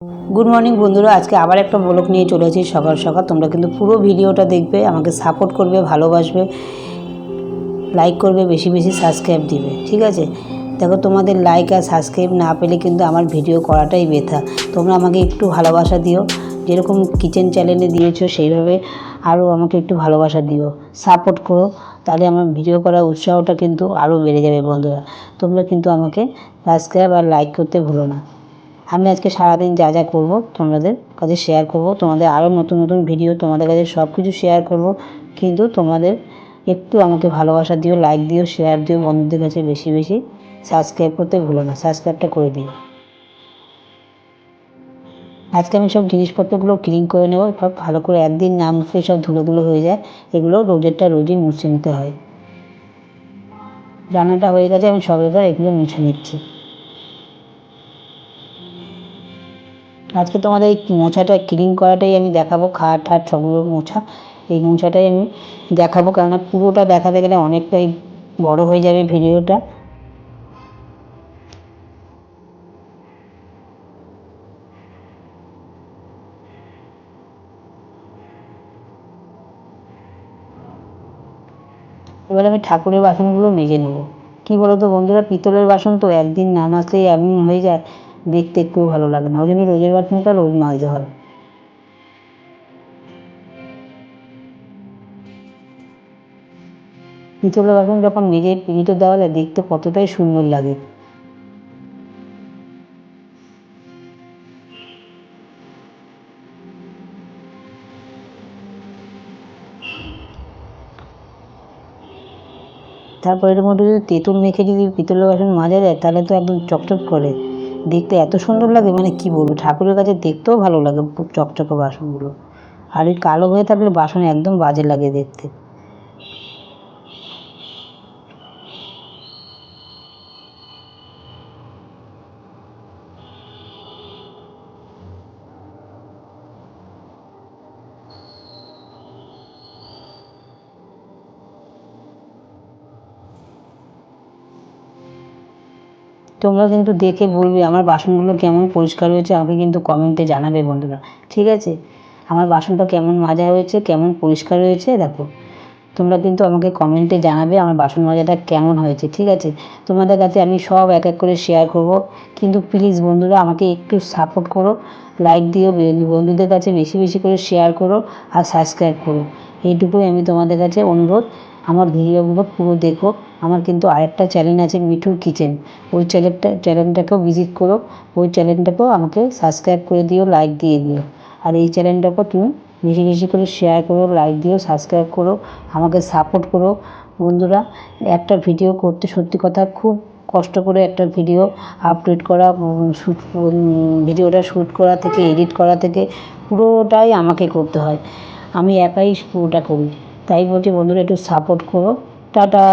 Good morning बंधुरा आज के आबार एक ब्लग निये चले एसेছি सकाल सकाल। তোমরা কিন্তু পুরো ভিডিওটা দেখবে, আমাকে সাপোর্ট করবে, ভালোবাসবে, লাইক করবে, বেশি বেশি সাবস্ক্রাইব দিবে, ঠিক আছে। দেখো তোমাদের লাইক আর সাবস্ক্রাইব না পেলে কিন্তু আমার ভিডিও করাটাই বৃথা। তোমরা আমাকে একটু ভালোবাসা দিও, যেরকম কিচেন চ্যানেলে দিয়েছো সেইভাবে আরও আমাকে একটু ভালোবাসা দিও, সাপোর্ট করো, তাহলে আমার ভিডিও করার উৎসাহটা কিন্তু আরও বেড়ে যাবে। বন্ধুরা তোমরা কিন্তু আমাকে সাবস্ক্রাইব আর লাইক করতে ভুলো না। আমি আজকে সারাদিন যা যা করব তোমাদের কাছে শেয়ার করব, তোমাদের আরও নতুন নতুন ভিডিও তোমাদের কাছে সব কিছু শেয়ার করব, কিন্তু তোমাদের একটু আমাকে ভালোবাসা দিও, লাইক দিও, শেয়ার দিও, বন্ধুদের কাছে বেশি বেশি সাবস্ক্রাইব করতে ভুলো না, সাবস্ক্রাইবটা করে দিও। আজকে আমি সব জিনিসপত্রগুলো ক্লিন করে নেব, সব ভালো করে, একদিন না মুছলে সব ধুলো হয়ে যায়, এগুলো রোজেরটা রোজই মুছে নিতে হয়। রান্নাটা হয়ে গেছে, আমি সব এগুলো মুছে নিচ্ছি। আজকে তোমাদের এই মোছাটা ক্লিন করাটাই আমি দেখাবো, খাট ঠাট সবগুলো মোছা, এই মোছাটাই আমি দেখাবো, কেননা পুরোটা দেখাতে গেলে অনেকটাই বড় হয়ে যাবে ভিডিওটা। এবার আমি ঠাকুরের বাসনগুলো মেজে নেব। কী বলো তো বন্ধুরা, পিতলের বাসন তো একদিন না মাজলেই এমন হয়ে যায়, দেখতে একটু ভালো লাগে না, ওই জন্য রোজের বাসনটা রোজ মাজতে হয়। পিতলের বাসন যখন মেজে পিঁড়িতে দেওয়া যায়, দেখতে কতটাই সুন্দর লাগে। তারপর এর মধ্যে যদি তেঁতুল মেখে যদি পিতলের বাসন মাজা যায়, তাহলে তো একদম চকচক করে, দেখতে এত সুন্দর লাগে, মানে কি বলবো, ঠাকুরের কাছে দেখতেও ভালো লাগে চকচকে বাসনগুলো। আর এই কালো হয়ে থাকলে বাসন একদম বাজে লাগে দেখতে। তোমরা কিন্তু দেখে বলবে আমার বাসনগুলো কেমন পরিষ্কার হয়েছে, আমাকে কিন্তু কমেন্টে জানাবে বন্ধুরা, ঠিক আছে। আমার বাসনটা কেমন মাজা হয়েছে, কেমন পরিষ্কার হয়েছে, দেখো তোমরা কিন্তু আমাকে কমেন্টে জানাবে আমার বাসন মাজাটা কেমন হয়েছে, ঠিক আছে। তোমাদের কাছে আমি সব এক এক করে শেয়ার করব, কিন্তু প্লিজ বন্ধুরা আমাকে একটু সাপোর্ট করো, লাইক দিও, বন্ধুদের কাছে বেশি বেশি করে শেয়ার করো, আর সাবস্ক্রাইব করো, এইটুকুই আমি তোমাদের কাছে অনুরোধ। আমার ভিডিওগুলো পুরো দেখো। আমার কিন্তু আরেকটা চ্যানেল আছে, মিঠুর কিচেন, ওই চ্যানেলটাকেও ভিজিট করো, ওই চ্যানেলটাকেও আমাকে সাবস্ক্রাইব করে দিও, লাইক দিয়ে দিও। আর এই চ্যানেলটাকেও তুমি বেশি বেশি করে শেয়ার করো, লাইক দিও, সাবস্ক্রাইব করো, আমাকে সাপোর্ট করো। বন্ধুরা একটা ভিডিও করতে সত্যি কথা খুব কষ্ট করে, একটা ভিডিও আপলোড করা, ভিডিওটা শ্যুট করা থেকে এডিট করা থেকে পুরোটাই আমাকে করতে হয়, আমি একাই পুরোটা করি। তাই বলছি বন্ধুরা একটু সাপোর্ট করো। টাটা।